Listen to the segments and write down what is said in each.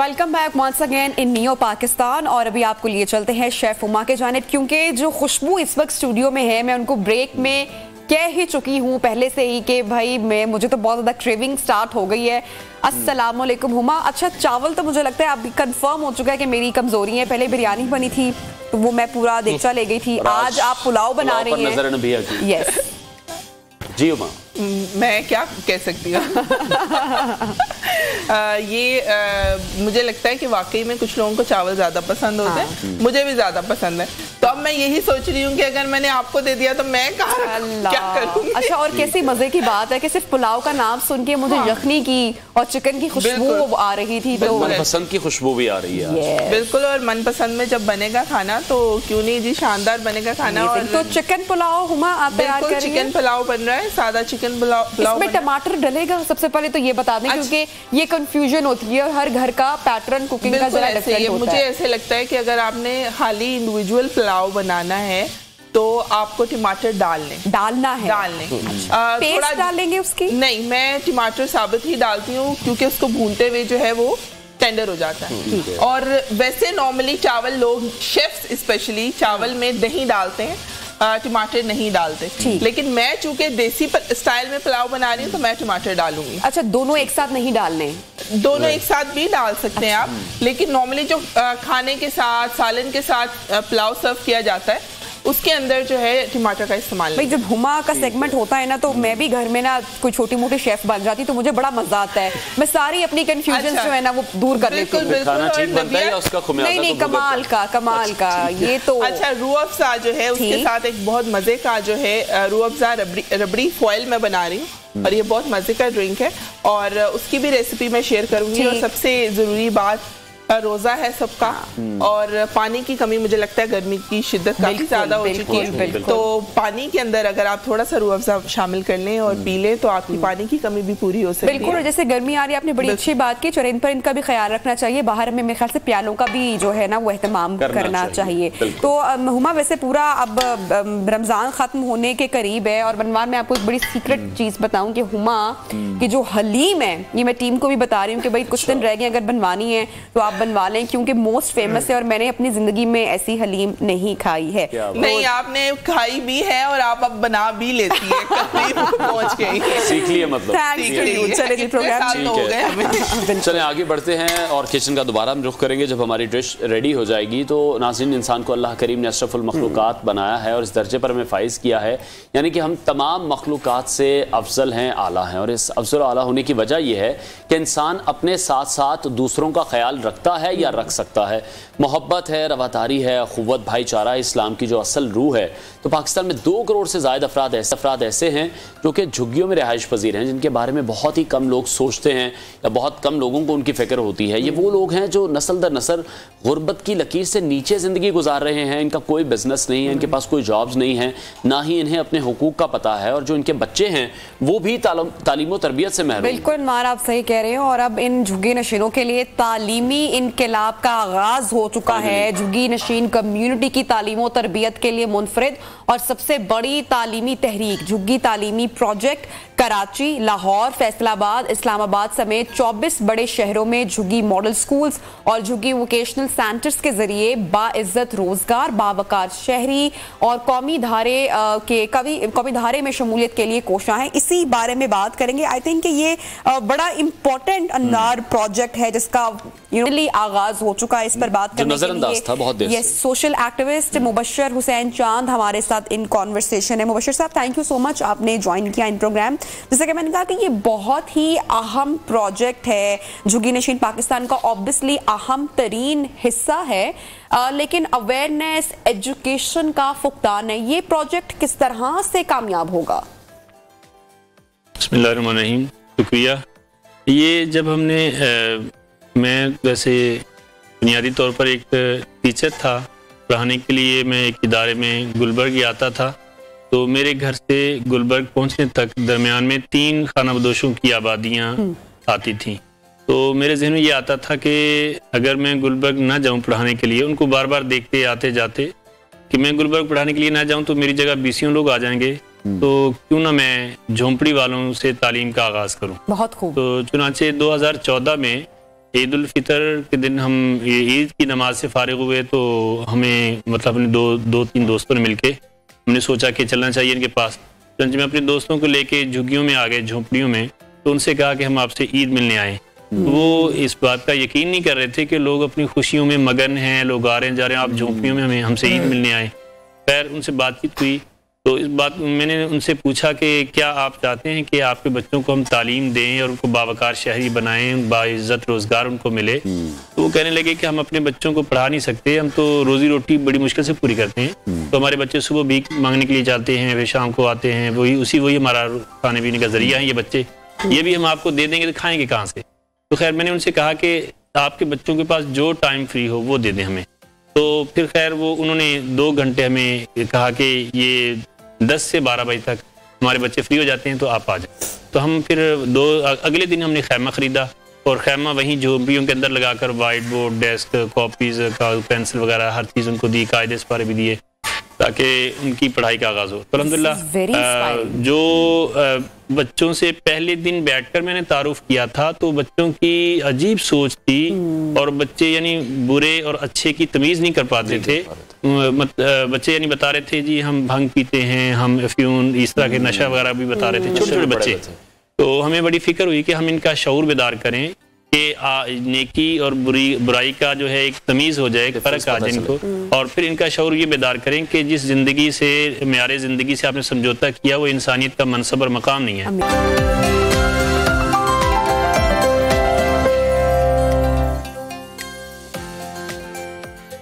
Welcome back once again in neo Pakistan. और अभी आपको लिए चलते हैं शेफ हुमा के जानिब, क्योंकि जो खुशबू इस वक्त स्टूडियो में है, मैं उनको ब्रेक में कह ही चुकी हूँ पहले से ही कि भाई मुझे तो बहुत ज़्यादा क्रेविंग स्टार्ट हो गई है। अस्सलाम वालेकुम हुमा। अच्छा, चावल तो मुझे लगता है अभी कंफर्म हो चुका है कि मेरी कमजोरी है। पहले बिरयानी बनी थी तो वो मैं पूरा देगचा ले गई थी। आज आप पुलाव बना रही हैं। यस जी हुमा, मैं क्या कह सकती हूँ। मुझे लगता है कि वाकई में कुछ लोगों को चावल ज्यादा पसंद होते हैं। मुझे भी ज्यादा पसंद है। तो अब मैं यही सोच रही हूँ कि अगर मैंने आपको दे दिया तो मैं क्या करूँगी। अच्छा, और कैसी मजे की बात है कि सिर्फ पुलाव का नाम सुन के मुझे यखनी की और चिकन की खुशबू आ रही थी, तो मनपसंद की खुशबू भी आ रही है। बिल्कुल, और मनपसंद में जब बनेगा खाना तो क्यों नहीं जी, शानदार बनेगा खाना। और तो चिकन पुलाव हुमा आप तैयार कर रही हैं? चिकन पुलाव बन रहा है, सादा चिकन पुलाव। इसमें टमाटर डलेगा? सबसे पहले तो ये बता दें, क्योंकि ये कंफ्यूजन होती है और हर घर का पैटर्न कुकिंग का जरा डिफरेंट होता है। मुझे ऐसे लगता है कि अगर आपने खाली इंडिविजुअल पुलाव बनाना है तो आपको टमाटर डालना है। पेस्ट डालेंगे उसकी? नहीं, मैं टमाटर साबित ही डालती हूँ, क्योंकि उसको भूनते हुए जो है वो टेंडर हो जाता है। और वैसे नॉर्मली चावल लोग, शेफ्स स्पेशली, चावल में दही डालते हैं, टमाटर नहीं डालते। लेकिन मैं चूंकि देसी स्टाइल में पुलाव बना रही हूँ तो मैं टमाटर डालूंगी। अच्छा, दोनों एक साथ नहीं डालने? दोनों एक साथ भी डाल सकते हैं आप, लेकिन नॉर्मली जो खाने के साथ, सालन के साथ पुलाव सर्व किया जाता है उसके अंदर जो है टमाटर का इस्तेमाल। भाई, जब हुमा का सेगमेंट होता है ना, तो मैं भी घर में ना कोई छोटी मोटी शेफ बन जाती, तो मुझे बड़ा मजा आता है। मैं सारी अपनी कंफ्यूजन जो है ना वो दूर कर लेती हूँ। नहीं, कमाल का ये तो। अच्छा, रूह अफ़ज़ा जो है उसके साथ एक बहुत मजे का जो है रूह अफ़ज़ा रबड़ी फॉइल में बना रही हूँ, और ये बहुत मजे का ड्रिंक है, और उसकी भी रेसिपी मैं शेयर करूंगी। और सबसे जरूरी बात, रोजा है सबका, और पानी की कमी मुझे लगता है गर्मी की शिद्दत काफी ज्यादा हो चुकी है। तो पानी के अंदर अगर आप थोड़ा सा रूह अफ़ज़ा शामिल कर लें और पी लें तो आपकी पानी की कमी भी पूरी हो सकती है। बिल्कुल, जैसे गर्मी आ रही है, आपने बड़ी अच्छी बात की। चुरेन पर इनका भी ख्याल रखना चाहिए। बाहर में मेरे ख्याल से प्यालों का भी जो है ना वो एहतमाम करना चाहिए। तो हुमा, वैसे पूरा अब रमजान खत्म होने के करीब है, और बनवान में आपको एक बड़ी सीक्रेट चीज बताऊं कि हुमा की जो हलीम है, ये मैं टीम को भी बता रही हूँ कि भाई कुछ दिन रह गए, अगर बनवानी है तो आप बनवा लें, क्योंकि मोस्ट फेमस है और मैंने अपनी जिंदगी में ऐसी हलीम नहीं खाई है। नहीं, आपने खाई भी है और आप अब बना भी लेती है। पहुंच गई, सीख लिया मतलब। चलिए प्रोग्राम हो गया। चलें आगे बढ़ते हैं और किचन का दोबारा हम रुख करेंगे। जब हमारी डिश रेडी हो जाएगी तो नाज़रीन, इंसान को अल्लाह करीम ने अशरफुल मखलूकात बनाया है और इस दर्जे पर हमें फाइज किया है, यानी कि हम तमाम मखलूकात से अफजल हैं, आला हैं। और इस अफजल आला होने की वजह यह है कि इंसान अपने साथ साथ दूसरों का ख्याल रखता है या रख सकता है। मोहब्बत है, रवादारी है, अखुव्वत, भाईचारा, इस्लाम की जो असल रूह है। तो पाकिस्तान में 2 करोड़ से ज़्यादा अफराद ऐसे हैं जो कि झुग्गियों में रिहाइश पजीर हैं, जिनके बारे में बहुत ही कम लोग सोचते हैं या बहुत कम लोगों को उनकी फ़िक्र होती है। ये वो लोग हैं जो नस्ल दर नस्ल गुर्बत की लकीर से नीचे ज़िंदगी गुजार रहे हैं। इनका कोई बिजनेस नहीं है, इनके पास कोई जॉब्स नहीं है, ना ही इन्हें अपने हुकूक का पता है, और जो इनके बच्चे हैं वो भी तालीम और तरबियत से महरूम। बिल्कुल मार, आप सही कह रहे हैं। और अब इन झुग्गी नशीनों के लिए तालीमी इनकलाब का आगाज हो चुका है। झुग्गी नशीन कम्युनिटी की तालीम और तरबियत के लिए मुनफरिद और सबसे बड़ी तालीमी तहरीक झुग्गी तालीमी प्रोजेक्ट कराची, लाहौर, फैसलाबाद, इस्लामाबाद समेत 24 बड़े शहरों में झुग्गी मॉडल स्कूल्स और झुग्गी वोकेशनल सेंटर्स के जरिए बाइज्जत रोजगार, बावकार शहरी और कौमी धारे में शमूलियत के लिए कोशिश है। इसी बारे में बात करेंगे। आई थिंक ये बड़ा इंपॉर्टेंट अंदार प्रोजेक्ट है जिसका आगाज हो चुका है। इस पर बात करने के लिए ये सोशल एक्टिविस्ट मुबशर हुसैन चांद हमारे साथ इन कॉन्वर्सेशन है। मुबशर साहब, थैंक यू सो मच, आपने ज्वाइन किया इन प्रोग्राम। जैसे कि मैंने कहा कि ये बहुत ही अहम प्रोजेक्ट है। झुग्गी नशीन पाकिस्तान का ऑब्वियसली अहम तरीन हिस्सा है, लेकिन अवेयरनेस, एजुकेशन का फुकदान है। ये प्रोजेक्ट किस तरह से कामयाब होगा? बिस्मिल्लाहिर्रहमानिर्रहीम, शुक्रिया। ये जब हमने मैं वैसे बुनियादी तौर पर एक टीचर था, पढ़ाने के लिए मैं एक इदारे में गुलबर्ग आता था। तो मेरे घर से गुलबर्ग पहुंचने तक दरमियान में 3 खानाबदोशों की आबादियां आती थीं। तो मेरे जहन में ये आता था कि अगर मैं गुलबर्ग ना जाऊं पढ़ाने के लिए, उनको बार बार देखते आते जाते कि मैं गुलबर्ग पढ़ाने के लिए ना जाऊं तो मेरी जगह बीसियों लोग आ जाएंगे, तो क्यों ना मैं झोंपड़ी वालों से तालीम का आगाज़ करूं। बहुत खूब। तो चुनाचे 2014 में ईद उल फितर के दिन हम ईद की नमाज से फारिग हुए तो हमें मतलब अपने दो तीन दोस्तों ने मिलके हमने सोचा कि चलना चाहिए इनके पास। तो मैं अपने दोस्तों को लेके झुग्गियों में आ गए, झोंपड़ियों में, तो उनसे कहा कि हम आपसे ईद मिलने आए। वो इस बात का यकीन नहीं कर रहे थे कि लोग अपनी खुशियों में मगन हैं, लोग आ रहे हैं जा रहे हैं, आप झोंपड़ियों में हमसे ईद मिलने आए। खैर उनसे बातचीत हुई तो इस बात मैंने उनसे पूछा कि क्या आप चाहते हैं कि आपके बच्चों को हम तालीम दें और उनको बावकार शहरी बनाएं, बाइज्जत रोजगार उनको मिले। तो वो कहने लगे कि हम अपने बच्चों को पढ़ा नहीं सकते, हम तो रोजी रोटी बड़ी मुश्किल से पूरी करते हैं, तो हमारे बच्चे सुबह भीख मांगने के लिए जाते हैं, वे शाम को आते हैं, वही हमारा खाने पीने का जरिया है ये बच्चे, ये भी हम आपको दे देंगे तो खाएंगे कहाँ से। तो खैर मैंने उनसे कहा कि आपके बच्चों के पास जो टाइम फ्री हो वो दे दें हमें। तो फिर खैर वो उन्होंने 2 घंटे हमें कहा कि ये 10 से 12 बजे तक हमारे बच्चे फ्री हो जाते हैं तो आप आ जाए। तो हम फिर अगले दिन हमने खैमा खरीदा और खैमा वहीं झोंपड़ियों के अंदर लगाकर white board, desk, copies, pencil वगैरह हर चीज़ उनको दी, कायदे सपारे भी दिए ताकि उनकी पढ़ाई का आगाज हो। तो अल्हम्दुलिल्लाह जो बच्चों से पहले दिन बैठकर मैंने तारुफ किया था तो बच्चों की अजीब सोच थी और बच्चे यानी बुरे और अच्छे की तमीज़ नहीं कर पाते थे। बच्चे यानी बता रहे थे जी हम भंग पीते हैं, हम अफ्यून, इस तरह के नशा वगैरह भी बता रहे थे, छोटे छोटे बच्चे। तो हमें बड़ी फिक्र हुई कि हम इनका शऊर बेदार करें कि नेकी और बुराई का जो है एक तमीज़ हो जाए, फ़र्क आ जाए इनको, और फिर इनका शऊर ये बेदार करें कि जिस ज़िंदगी से, म्यारे ज़िंदगी से आपने समझौता किया वो इंसानियत का मनसब और मकाम नहीं है।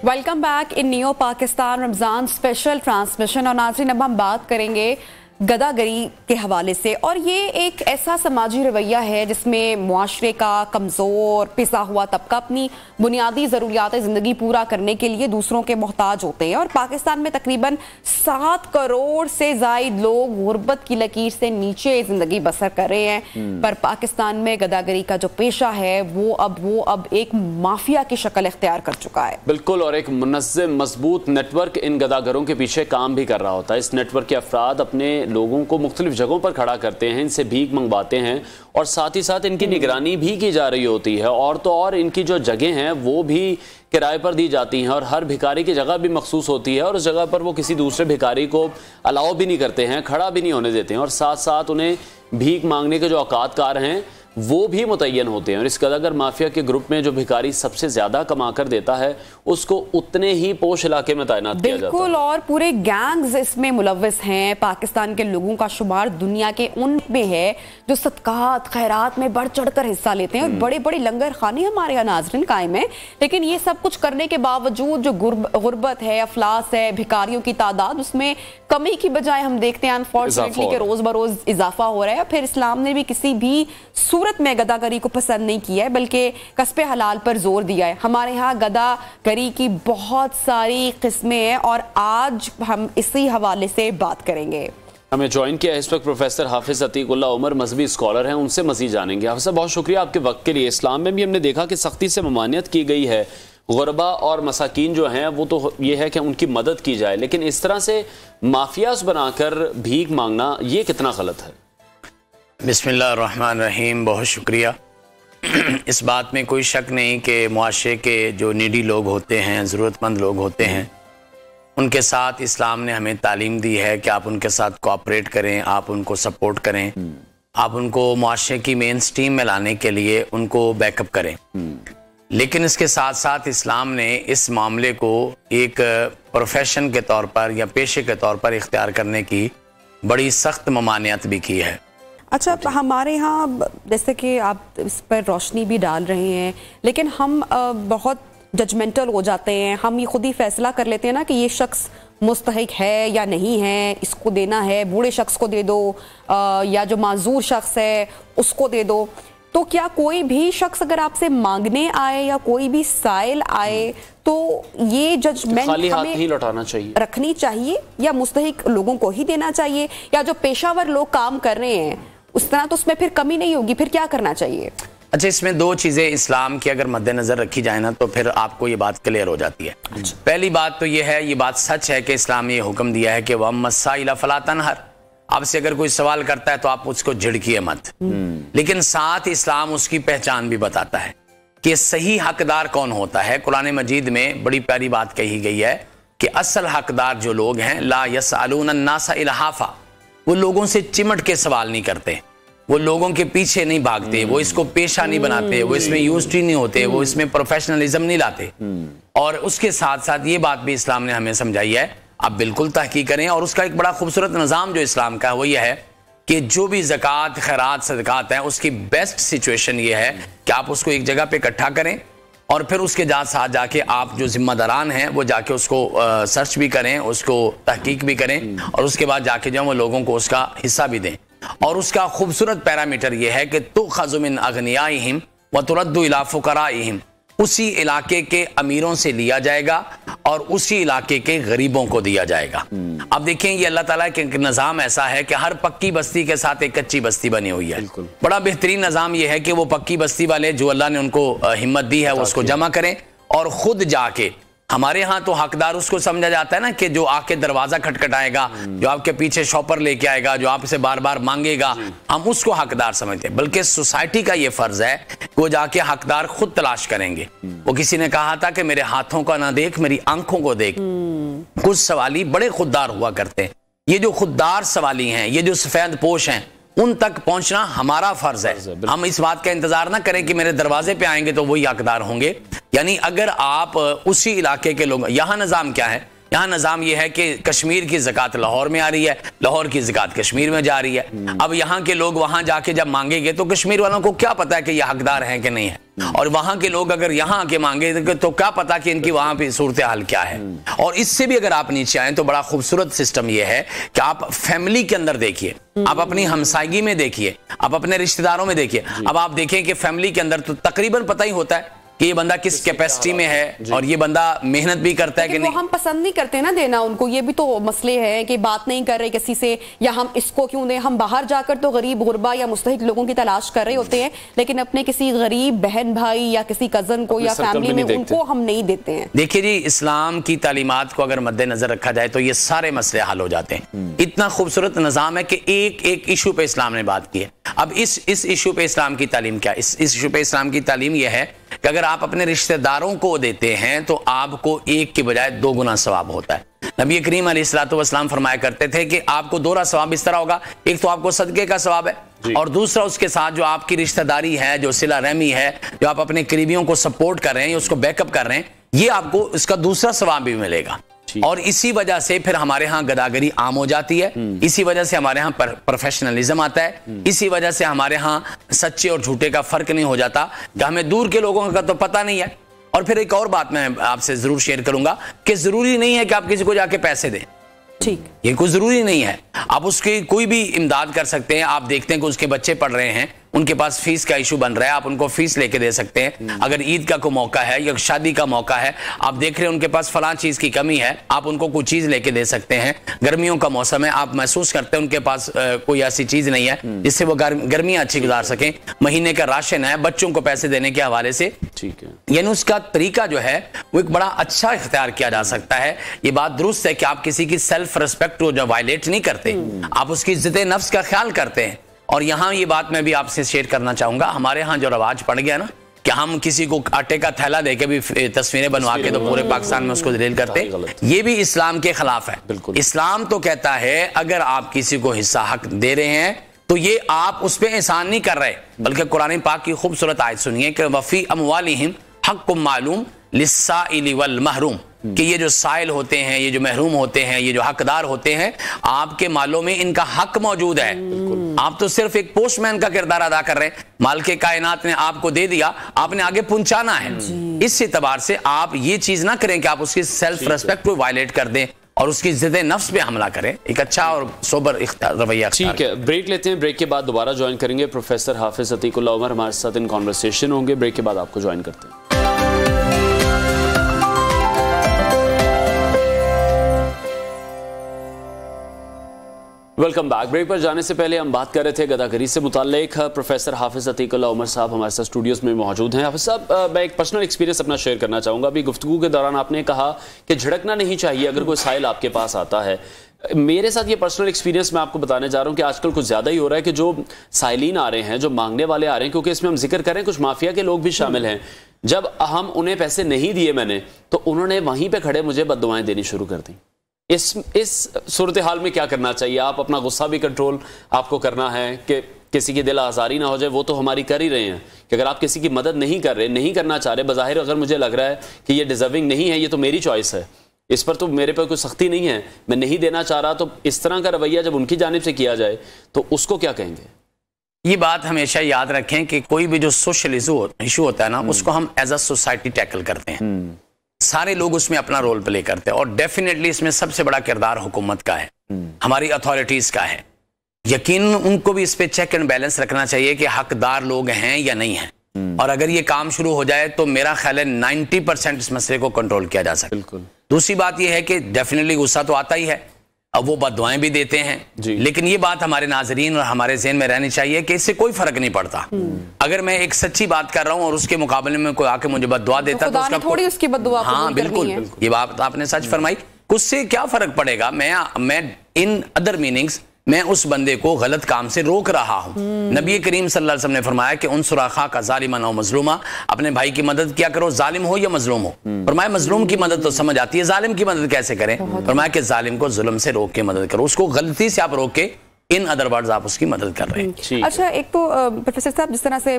Welcome back in neo Pakistan Ramzan special transmission. और नाज़रीन अब हम बात करेंगे गदागरी के हवाले से, और ये एक ऐसा समाजी रवैया है जिसमें मुआशरे का कमज़ोर पिसा हुआ तबका अपनी बुनियादी ज़रूरियात ज़िंदगी पूरा करने के लिए दूसरों के मोहताज होते हैं। और पाकिस्तान में तकरीबन 7 करोड़ से ज़ायद लोग गुर्बत की लकीर से नीचे ज़िंदगी बसर कर रहे हैं। पर पाकिस्तान में गदागरी का जो पेशा है वो अब एक माफिया की शक्ल इख्तियार कर चुका है। बिल्कुल, और एक मुनज़्ज़म मजबूत नेटवर्क इन गदागरों के पीछे काम भी कर रहा होता है। इस नेटवर्क के अफराद अपने लोगों को मुख्तलिफ जगहों पर खड़ा करते हैं, इनसे भीख मंगवाते हैं और साथ ही साथ इनकी निगरानी भी की जा रही होती है। और तो और इनकी जो जगह हैं वो भी किराए पर दी जाती हैं और हर भिखारी की जगह भी मखसूस होती है और उस जगह पर वो किसी दूसरे भिखारी को अलाउ भी नहीं करते हैं, खड़ा भी नहीं होने देते हैं, और साथ साथ उन्हें भीख मांगने के जो औकातकार हैं वो भी मुतय्यन होते हैं। और इस गदागर माफिया के ग्रुप में जो भिखारी सबसे ज्यादा कमा कर देता है उसको उतने ही पोश इलाके में तैनात किया जाता है। बिल्कुल, और पूरे गैंग्स इसमें मुलव्वस हैं। पाकिस्तान के लोगों का शुमार दुनिया के उन में है जो सदकात खैरात में बढ़ चढ़ कर हिस्सा लेते हैं और बड़े बड़े लंगर खाने हमारे यहाँ नाज़रीन कायम है। लेकिन ये सब कुछ करने के बावजूद जो गुर्बत है, अफलास है, भिखारियों की तादाद उसमें कमी की बजाय हम देखते हैं अनफॉर्चुनेटली कि रोज बरोज इजाफा हो रहा है। फिर इस्लाम ने भी किसी भी सूरत में गदागरी को पसंद नहीं किया है बल्कि कस्बे हलाल पर जोर दिया है। हमारे यहाँ गदागरी की बहुत सारी किस्में हैं और आज हम इसी हवाले से बात करेंगे। हमें ज्वाइन किया इस वक्त प्रोफेसर हाफिज अतीकुल्ला उमर, मजहबी स्कॉलर हैं, उनसे मजीद जानेंगे। हाफिज साहब बहुत शुक्रिया आपके वक्त के लिए। इस्लाम में भी हमने देखा कि सख्ती से ममानियत की गई है, गुरबा और मसाकीन जो हैं वो तो ये है कि उनकी मदद की जाए, लेकिन इस तरह से माफियाज बनाकर भीख मांगना ये कितना गलत है? बिस्मिल्लाहिर्रहमानिर्रहीम, बहुत शुक्रिया। इस बात में कोई शक नहीं कि मुआशरे के जो नीडी लोग होते हैं, ज़रूरतमंद लोग होते हैं, उनके साथ इस्लाम ने हमें तालीम दी है कि आप उनके साथ कोऑपरेट करें, आप उनको सपोर्ट करें, आप उनको मुआशरे की मेन स्ट्रीम में लाने के लिए उनको बैकअप करें। लेकिन इसके साथ साथ इस्लाम ने इस मामले को एक प्रोफेशन के तौर पर या पेशे के तौर पर इख्तियार करने की बड़ी सख्त ममानियत भी की है। अच्छा, हमारे यहाँ जैसे कि आप इस पर रोशनी भी डाल रहे हैं, लेकिन हम बहुत जजमेंटल हो जाते हैं। हम ये खुद ही फैसला कर लेते हैं ना कि ये शख्स मुस्तहिक है या नहीं है, इसको देना है, बूढ़े शख्स को दे दो या जो माजूर शख्स है उसको दे दो। तो क्या कोई भी शख्स अगर आपसे मांगने आए या कोई भी साइल आए तो ये जजमेंट हमें ही लौटाना चाहिए, रखनी चाहिए या मुस्तहिक लोगों को ही देना चाहिए, या जो पेशावर लोग काम कर रहे हैं उस तरह तो उसमें फिर कमी नहीं होगी, फिर क्या करना चाहिए? अच्छा, इसमें 2 चीज़ें इस्लाम की अगर मद्देनजर रखी जाए ना तो फिर आपको ये बात क्लियर हो जाती है। पहली बात तो ये है, ये बात सच है कि इस्लाम ने ये हुक्म दिया है कि वह मसाइला फला तनहर, आपसे अगर कोई सवाल करता है तो आप उसको झिड़किए मत। लेकिन साथ इस्लाम उसकी पहचान भी बताता है कि सही हकदार कौन होता है। कुरान मजीद में बड़ी प्यारी बात कही गई है कि असल हकदार जो लोग हैं, ला यसअलून अन्नासा इल्हाफा, वो लोगों से चिमट के सवाल नहीं करते, वो लोगों के पीछे नहीं भागते, वो इसको पेशा नहीं बनाते, वो इसमें यूज्ड नहीं होते, वो इसमें प्रोफेशनलिज्म नहीं लाते। और उसके साथ साथ ये बात भी इस्लाम ने हमें समझाई है, आप बिल्कुल तहकीक करें। और उसका एक बड़ा खूबसूरत निज़ाम जो इस्लाम का है वो ये है कि जो भी ज़कात, खैरात, सदकात हैं, उसकी बेस्ट सिचुएशन ये है कि आप उसको एक जगह पे इकट्ठा करें और फिर उसके साथ जाके आप जो जिम्मेदारान हैं वो जाके उसको सर्च भी करें, उसको तहकीक भी करें और उसके बाद जाके जो वो लोगों को उसका हिस्सा भी दें। और उसका खूबसूरत पैरामीटर ये है कि तुख़ज़ु मिन अग़नियाइहिम व तुरद्दु इला फ़ुक़राइहिम, उसी इलाके के अमीरों से लिया जाएगा और उसी इलाके के गरीबों को दिया जाएगा। अब देखें ये अल्लाह ताला के निज़ाम ऐसा है कि हर पक्की बस्ती के साथ एक कच्ची बस्ती बनी हुई है। बड़ा बेहतरीन निज़ाम ये है कि वो पक्की बस्ती वाले जो अल्लाह ने उनको हिम्मत दी है वो उसको जमा करें और खुद जाके, हमारे यहाँ तो हकदार उसको समझा जाता है ना कि जो आके दरवाजा खटखटाएगा, जो आपके पीछे शॉपर लेके आएगा, जो आपसे बार बार मांगेगा, हम उसको हकदार समझते हैं। बल्कि सोसाइटी का ये फर्ज है कि वो जाके हकदार खुद तलाश करेंगे। वो किसी ने कहा था कि मेरे हाथों का ना देख, मेरी आंखों को देख। कुछ सवाली बड़े खुददार हुआ करते हैं। ये जो खुददार सवाली हैं, ये जो सफेद पोश हैं, उन तक पहुंचना हमारा फर्ज है। हम इस बात का इंतजार ना करें कि मेरे दरवाजे पे आएंगे तो वही हकदार होंगे। यानी अगर आप उसी इलाके के लोग, यहाँ निज़ाम क्या है, यहाँ निज़ाम यह है कि कश्मीर की ज़कात लाहौर में आ रही है, लाहौर की ज़कात कश्मीर में जा रही है। अब यहाँ के लोग वहाँ जाके जब मांगेंगे तो कश्मीर वालों को क्या पता है कि ये हकदार हैं कि नहीं है, और वहाँ के लोग अगर यहाँ आके मांगे तो क्या पता कि इनकी वहाँ पे सूरत हाल क्या है। और इससे भी अगर आप नीचे आए तो बड़ा खूबसूरत सिस्टम ये है कि आप फैमिली के अंदर देखिए, आप अपनी हमसायगी में देखिए, आप अपने रिश्तेदारों में देखिए। अब आप देखें कि फैमिली के अंदर तो तकरीबन पता ही होता है कि ये बंदा किस कैपेसिटी में है और ये बंदा मेहनत भी करता है कि नहीं। हम पसंद नहीं करते ना देना उनको, ये भी तो मसले हैं कि बात नहीं कर रहे किसी से, या हम इसको क्यों दें। हम बाहर जाकर तो गरीब गुरबा या मुस्तहिक लोगों की तलाश कर रहे होते हैं, लेकिन अपने किसी गरीब बहन भाई या किसी कजन को या फैमिली में उनको हम नहीं देते हैं। देखिए जी, इस्लाम की तालीमात को अगर मद्देनजर रखा जाए तो ये सारे मसले हल हो जाते हैं। इतना खूबसूरत निज़ाम है कि एक एक इशू पे इस्लाम ने बात की है। अब इस इशू पे इस्लाम की तालीम क्या, इस इशू पे इस्लाम की तालीम यह है कि अगर आप अपने रिश्तेदारों को देते हैं तो आपको एक के बजाय 2 गुना सवाब होता है। नबी करीम अलैहिस्सलातु वस्सलाम फरमाया करते थे कि आपको 2 सवाब इस तरह होगा, एक तो आपको सदके का सवाब है और दूसरा उसके साथ जो आपकी रिश्तेदारी है, जो सिला रहमी है, जो आप अपने करीबियों को सपोर्ट कर रहे हैं, उसको बैकअप कर रहे हैं, ये आपको इसका दूसरा सवाब भी मिलेगा। और इसी वजह से फिर हमारे यहाँ गदागरी आम हो जाती है, इसी वजह से हमारे यहाँ प्रोफेशनलिज्म आता है, इसी वजह से हमारे यहाँ सच्चे और झूठे का फर्क नहीं हो जाता, कि हमें दूर के लोगों का तो पता नहीं है। और फिर एक और बात मैं आपसे जरूर शेयर करूंगा कि जरूरी नहीं है कि आप किसी को जाके पैसे दें, ठीक, ये कोई जरूरी नहीं है। आप उसकी कोई भी इमदाद कर सकते हैं। आप देखते हैं कि उसके बच्चे पढ़ रहे हैं, उनके पास फीस का इशू बन रहा है, आप उनको फीस लेके दे सकते हैं। अगर ईद का कोई मौका है या शादी का मौका है, आप देख रहे हैं उनके पास फलां चीज की कमी है, आप उनको कोई चीज लेके दे सकते हैं। गर्मियों का मौसम है, आप महसूस करते हैं उनके पास कोई ऐसी चीज नहीं है जिससे वो गर्मियां अच्छी गुजार सकें, महीने का राशन है, बच्चों को पैसे देने के हवाले से, ठीक है। यानी उसका तरीका जो है वो एक बड़ा अच्छा इख्तियार किया जा सकता है। ये बात दुरुस्त है कि आप किसी की सेल्फ रिस्पेक्ट को जो वायलेट नहीं करते, आप उसकी इज्जत नफ्स का ख्याल करते हैं। और यहाँ ये बात मैं भी आपसे शेयर करना चाहूंगा, हमारे यहाँ जो रवाज पड़ गया ना कि हम किसी को आटे का थैला देके भी तस्वीरें बनवा के तो पूरे पाकिस्तान में उसको जलील करते, ये भी इस्लाम के खिलाफ है। इस्लाम तो कहता है अगर आप किसी को हिस्सा हक दे रहे हैं तो ये आप उस पर एहसान नहीं कर रहे, बल्कि कुरान पाक की खूबसूरत आयत सुनिए कि वफी अमवालिहिम हक़्क़ुम मालूम लिस्साइली वल महरूम, कि ये जो साइल होते हैं, ये जो महरूम होते हैं, ये जो हकदार होते हैं, आपके मालों में इनका हक मौजूद है। आप तो सिर्फ एक पोस्टमैन का किरदार अदा कर रहे हैं, माल के कायनात ने आपको दे दिया, आपने आगे पहुंचाना है। इस एतबार से आप ये चीज ना करें कि आप उसकी सेल्फ रेस्पेक्ट को वायलेट कर दें और उसकी इज्जत नफ्स पे हमला करें। एक अच्छा और सोबर रवैया। ठीक है, ब्रेक लेते हैं, ब्रेक के बाद दोबारा ज्वाइन करेंगे। प्रोफेसर हाफिज अतीकुल्लाह उमर हमारे साथ इन कॉन्वर्सेशन होंगे, ब्रेक के बाद आपको ज्वाइन करते हैं। Welcome back. ब्रेक पर जाने से पहले हम बात कर रहे थे गदागरी से मुताल्लिक। प्रोफेसर हाफिज अतीकुल्लाह उमर साहब हमारे साथ स्टूडियोज में मौजूद हैं। हाफिज साहब, मैं एक पर्सनल एक्सपीरियंस अपना शेयर करना चाहूँगा। अभी गुफ्तगू के दौरान आपने कहा कि झिड़कना नहीं चाहिए अगर कोई साइल आपके पास आता है। मेरे साथ ये पर्सनल एक्सपीरियंस मैं आपको बताने जा रहा हूँ कि आजकल कुछ ज़्यादा ही हो रहा है कि जो साइलिन आ रहे हैं, जो मांगने वाले आ रहे हैं, क्योंकि इसमें हम जिक्र करें कुछ माफिया के लोग भी शामिल हैं, जब हम उन्हें पैसे नहीं दिए मैंने, तो उन्होंने वहीं पे खड़े मुझे बद्दुआएं देनी शुरू कर दी। इस सूरत हाल में क्या करना चाहिए? आप अपना गुस्सा भी कंट्रोल आपको करना है कि किसी की दिल आज़ारी ना हो जाए, वो तो हमारी कर ही रहे हैं कि अगर आप किसी की मदद नहीं कर रहे, नहीं करना चाह रहे, बज़ाहिर अगर मुझे लग रहा है कि ये डिजर्विंग नहीं है, ये तो मेरी चॉइस है, इस पर तो मेरे पर कोई सख्ती नहीं है, मैं नहीं देना चाह रहा, तो इस तरह का रवैया जब उनकी जानिब से किया जाए तो उसको क्या कहेंगे? ये बात हमेशा याद रखें कि कोई भी जो सोशल इशू होता है ना, उसको हम एज अ सोसाइटी टैकल करते हैं, सारे लोग उसमें अपना रोल प्ले करते हैं, और डेफिनेटली इसमें सबसे बड़ा किरदार हुकूमत का है, हमारी अथॉरिटीज का है। यकीन उनको भी इस पे चेक एंड बैलेंस रखना चाहिए कि हकदार लोग हैं या नहीं हैं, और अगर ये काम शुरू हो जाए तो मेरा ख्याल है 90% इस मसले को कंट्रोल किया जा सकता है। बिल्कुल। दूसरी बात यह है कि डेफिनेटली गुस्सा तो आता ही है, अब वो बद्दुआएं भी देते हैं, लेकिन ये बात हमारे नाजरीन और हमारे ज़हन में रहनी चाहिए कि इससे कोई फर्क नहीं पड़ता। अगर मैं एक सच्ची बात कर रहा हूं और उसके मुकाबले में कोई आके मुझे बद्दुआ देता तो उसका थोड़ी उसकी बद्दुआ, हाँ बिल्कुल, ये बात आपने सच फरमाई। उससे क्या फर्क पड़ेगा? मैं इन अदर मीनिंग्स मैं उस बंदे को गलत काम से रोक रहा हूं। नबी करीम सल्लल्लाहु अलैहि वसल्लम ने फरमाया कि उनसुर अखा का ज़ालिमन औ मज़लूमा, अपने भाई की मदद क्या करो, जालिम हो या मजलूम हो। फरमाया मजलूम की मदद तो समझ आती है, जालिम की मदद कैसे करें? फरमाया कि जालिम को जुल्म से रोक के मदद करो, उसको गलती से आप रोक के, इन अदर वर्ड्स आप उसकी मदद कर रहे हैं। अच्छा, एक तो प्रोफेसर साहब, जिस तरह से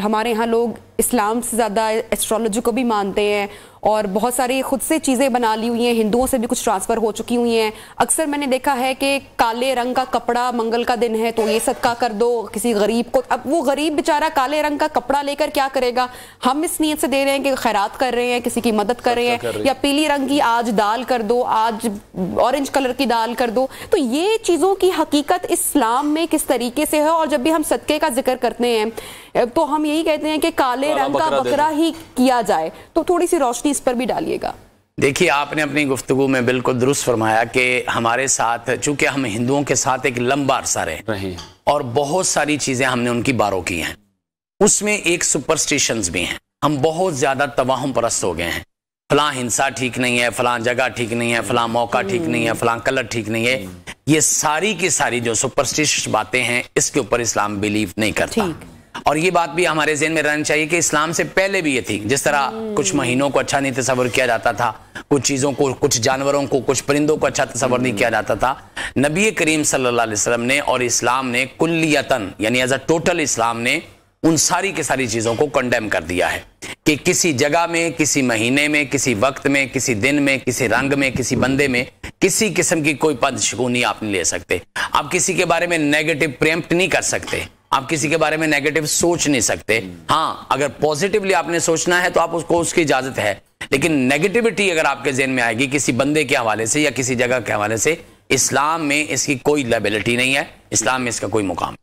हमारे यहाँ लोग इस्लाम से ज़्यादा एस्ट्रोलॉजी को भी मानते हैं और बहुत सारी खुद से चीज़ें बना ली हुई हैं, हिंदुओं से भी कुछ ट्रांसफ़र हो चुकी हुई हैं। अक्सर मैंने देखा है कि काले रंग का कपड़ा, मंगल का दिन है तो ये सदका कर दो किसी गरीब को। अब वो गरीब बेचारा काले रंग का कपड़ा लेकर क्या करेगा? हम इस नीयत से दे रहे हैं कि खैरात कर रहे हैं, किसी की मदद कर रहे हैं, या पीली रंग की आज दाल कर दो, आज ऑरेंज कलर की दाल कर दो। तो ये चीज़ों की हकीकत इस्लाम में किस तरीके से है? और जब भी हम सदके का जिक्र करते हैं तो हम यही कहते हैं कि काले रंग का बकरा ही किया जाए, तो थोड़ी सी रोशनी इस पर भी डालिएगा। देखिए, आपने अपनी गुफ्तगू में बिल्कुल दुरुस्त फरमाया कि हमारे साथ, चूंकि हम हिंदुओं के साथ एक लंबा अरसा रहे और बहुत सारी चीजें हमने उनकी बारों की हैं, उसमें एक सुपरस्टिशंस भी हैं। हम बहुत ज्यादा तवाहुम परस्त हो गए हैं, फलां हिंसा ठीक नहीं है, फलां जगह ठीक नहीं है, फलां मौका ठीक नहीं है, फलां कलर ठीक नहीं है। ये सारी की सारी जो सुपरस्टिशियस बातें हैं, इसके ऊपर इस्लाम बिलीव नहीं करता। और ये बात भी हमारे ज़हन में रहनी चाहिए कि इस्लाम से पहले भी ये थी। जिस तरह कुछ महीनों को अच्छा नहीं तस्वर किया जाता था, कुछ चीज़ों को, कुछ जानवरों को, कुछ परिंदों को अच्छा तस्वर नहीं किया जाता था, नबी करीम सल्लल्लाहु अलैहि वसल्लम ने और इस्लाम ने कुल्लियतन, यानी एज अ टोटल, इस्लाम ने उन सारी की सारी चीज़ों को कंडेम कर दिया है कि किसी जगह में, किसी महीने में, किसी वक्त में, किसी दिन में, किसी रंग में, किसी बंदे में किसी किस्म की कोई पदशगुनी आप नहीं ले सकते। आप किसी के बारे में नेगेटिव प्रेम्प्ट नहीं कर सकते, आप किसी के बारे में नेगेटिव सोच नहीं सकते। हाँ, अगर पॉजिटिवली आपने सोचना है तो आप उसको, उसकी इजाजत है, लेकिन नेगेटिविटी अगर आपके ज़हन में आएगी किसी बंदे के हवाले से या किसी जगह के हवाले से, इस्लाम में इसकी कोई लायबिलिटी नहीं है, इस्लाम में इसका कोई मुकाम।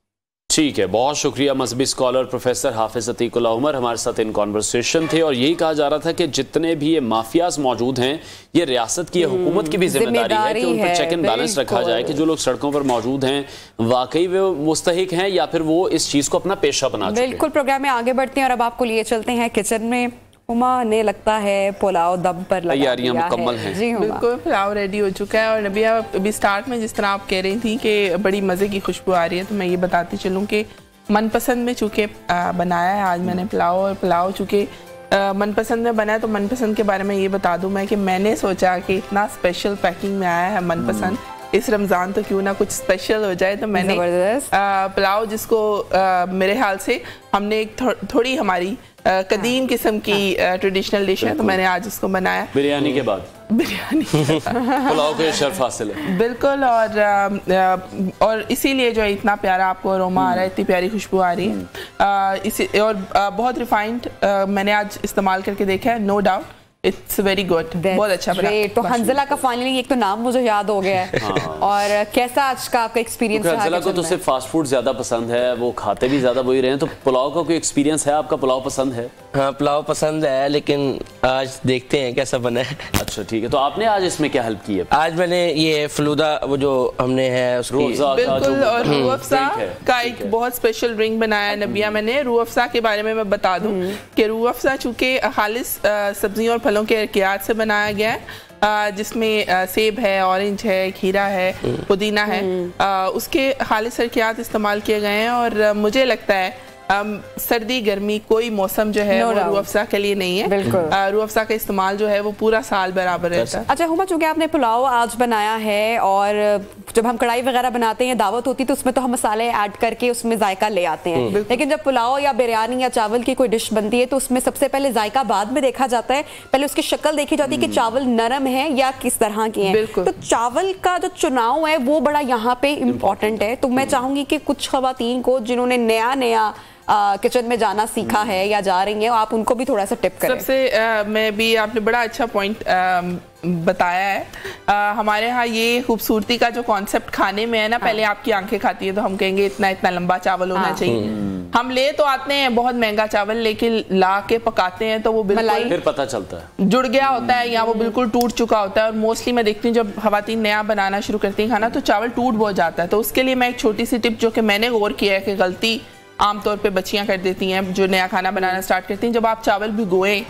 ठीक है, बहुत शुक्रिया मजहबी स्कॉलर प्रोफेसर हाफिज अतीकुल्लाह उमर हमारे साथ इन कॉन्वर्सेशन थे। और यही कहा जा रहा था कि जितने भी ये माफियाज मौजूद हैं, ये रियासत की, हुकूमत की भी जिम्मेदारी है कि उन पर चेक एंड बैलेंस रखा जाए कि जो लोग सड़कों पर मौजूद हैं वाकई वो मुस्तहिक हैं या फिर वो इस चीज़ को अपना पेशा बना चुके हैं। बिल्कुल। प्रोग्राम में आगे बढ़ते हैं और अब आपको लिए चलते हैं किचन में। उमा ने लगता है पुलाव दम पर लगा दिया मुकम्मल है। जी बिल्कुल, पुलाव रेडी हो चुका है। और नबिया, अभी स्टार्ट में जिस तरह आप कह रही थी कि बड़ी मज़े की खुशबू आ रही है, तो मैं ये बताती चलूँ कि मनपसंद में चूँकि बनाया है आज मैंने पुलाव, और पुलाव चूँकि मनपसंद में बना है तो मनपसंद के बारे में ये बता दूं मैं कि मैंने सोचा कि इतना स्पेशल पैकिंग में आया है मनपसंद, इस रमज़ान तो क्यों ना कुछ स्पेशल हो जाए। तो मैंने पुलाव, जिसको मेरे ख्याल से हमने एक थोड़ी हमारी कदीम किस्म की ट्रेडिशनल डिश है, तो मैंने आज उसको बनाया। बिरयानी के बाद पुलाव को शर्फ हासिल है। बिल्कुल। और इसीलिए जो है इतना प्यारा आपको अरोमा आ रहा है, इतनी प्यारी खुशबू आ रही है। और बहुत रिफाइंड मैंने आज इस्तेमाल करके देखा है, no doubt it's very good, बहुत अच्छा बना। तो हंजला का फाइनली एक तो नाम मुझे याद हो गया है। हाँ। और कैसा आज का आपका एक्सपीरियंस? हंजला को तो सिर्फ फास्ट फूड ज्यादा पसंद है, वो खाते भी ज्यादा वही रहे हैं। तो पुलाव का कोई एक्सपीरियंस है आपका? पुलाव पसंद है? हाँ, पुलाव पसंद है, लेकिन आज देखते हैं कैसा बना है। अच्छा, ठीक है। तो आपने आज इसमें क्या हेल्प की है? आज मैंने ये फलूदा, वो जो हमने है उसकी, बिल्कुल, और रूह अफ़ज़ा का एक बहुत स्पेशल ड्रिंक बनाया है नबिया मैंने। रूह अफ़ज़ा के बारे में मैं बता दूं कि रूह अफ़ज़ा चूँकि खालिस सब्जियों और फलों के अरकियात से बनाया गया है, जिसमें सेब है, ऑरेंज है, खीरा है, पुदीना है, उसके खालिस अरकियात इस्तेमाल किए गए हैं। और मुझे लगता है सर्दी गर्मी कोई मौसम जो है वो रूह अफ़ज़ा के लिए नहीं है। रूह अफ़ज़ा का इस्तेमाल जो है वो पूरा साल बराबर रहता है। अच्छा हुमा, चूंकि आपने पुलाव आज बनाया है और जब हम कढ़ाई वगैरह बनाते हैं, दावत होती है तो उसमें तो हम मसाले ऐड करके उसमें जायका ले आते हैं, लेकिन जब पुलाव या बिरयानी या चावल की कोई डिश बनती है तो उसमें सबसे पहले जायका बाद में देखा जाता है, पहले उसकी शक्ल देखी जाती है कि चावल नरम है या किस तरह के हैं। तो चावल का जो चुनाव है वो बड़ा यहाँ पे इम्पोर्टेंट है। तो मैं चाहूंगी कि कुछ खवातीन को जिन्होंने नया किचन में जाना सीखा है या जा रही हैं, आप उनको भी थोड़ा सा टिप करें। सबसे मैं भी, आपने बड़ा अच्छा पॉइंट बताया है। हमारे यहाँ ये खूबसूरती का जो कॉन्सेप्ट खाने में है ना, पहले आपकी आंखें खाती है तो हम कहेंगे इतना इतना लंबा चावल होना चाहिए। हम ले तो आते हैं बहुत महंगा चावल, लेकिन ला के पकाते हैं तो वो बिल्कुल फिर पता चलता है जुड़ गया होता है या वो बिल्कुल टूट चुका होता है। और मोस्टली मैं देखती हूँ जब खवातीन नया बनाना शुरू करती हैं खाना तो चावल टूट बहुत जाता है। तो उसके लिए मैं एक छोटी सी टिप जो कि मैंने गौर किया है कि गलती आमतौर पे बच्चियां कर देती हैं जो नया खाना बनाना स्टार्ट करती हैं, जब आप चावल भिगोएं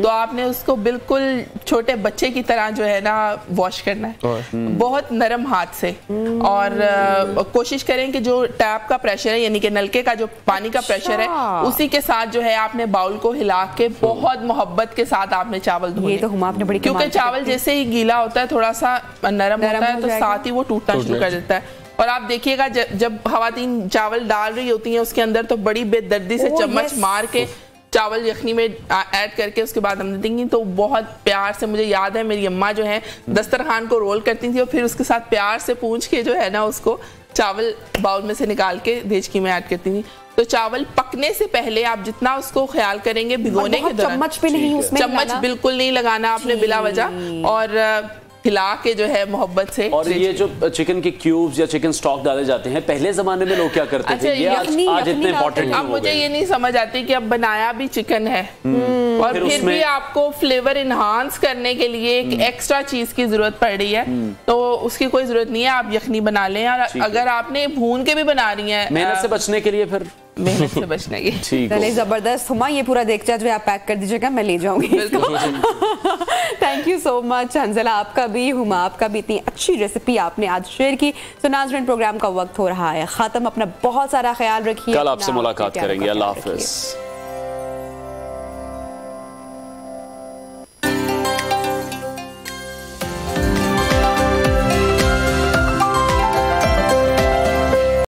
तो आपने उसको बिल्कुल छोटे बच्चे की तरह जो है ना वॉश करना है, बहुत नरम हाथ से। और कोशिश करें कि जो टैप का प्रेशर है यानी कि नलके का जो पानी का प्रेशर है उसी के साथ जो है आपने बाउल को हिला के बहुत मोहब्बत के साथ आपने चावल धोने। तो हम आपने बड़ी, क्योंकि चावल जैसे ही गीला होता है थोड़ा सा नरम होता है तो साथ ही वो टूटना शुरू कर देता है। और आप देखिएगा जब खवातीन चावल डाल रही होती हैं उसके अंदर तो बड़ी बेदर्दी से चम्मच मार के चावल यखनी में ऐड करके उसके बाद हम देंगी तो बहुत प्यार से। मुझे याद है मेरी अम्मा जो है दस्तरखान को रोल करती थी और फिर उसके साथ प्यार से पूंछ के जो है ना उसको चावल बाउल में से निकाल के देचकी में ऐड करती थी। तो चावल पकने से पहले आप जितना उसको ख्याल करेंगे भिगोने के दौरान, चम्मच भी नहीं उसमें चम्मच बिल्कुल नहीं लगाना आपने बिला वजह, और हिला के जो है मोहब्बत से। और ये जो चिकन के क्यूब्स या चिकन स्टॉक डाले जाते हैं, पहले जमाने में लोग क्या करते थे? ये आज इतने इम्पोर्टेंट अब मुझे ये नहीं समझ आती कि अब बनाया भी चिकन है और फिर भी आपको फ्लेवर इनहांस करने के लिए एक एक्स्ट्रा चीज की जरूरत पड़ रही है, तो उसकी कोई जरूरत नहीं है। आप यखनी बना लें। और अगर आपने भून के भी बना रही है मेहनत से बचने के लिए, फिर मेहनत से बचने की, चलिए जबरदस्त। हुमा ये पूरा देखचा जो है आप पैक कर दीजिएगा, मैं ले जाऊंगी। Thank you so much Hanzala, आपका भी, हुमा आपका भी, इतनी अच्छी रेसिपी आपने आज शेयर की। तो नाज़रीन प्रोग्राम का वक्त हो रहा है खत्म, अपना बहुत सारा ख्याल रखिए, कल आपसे मुलाकात करेंगे। अल्लाह हाफिज।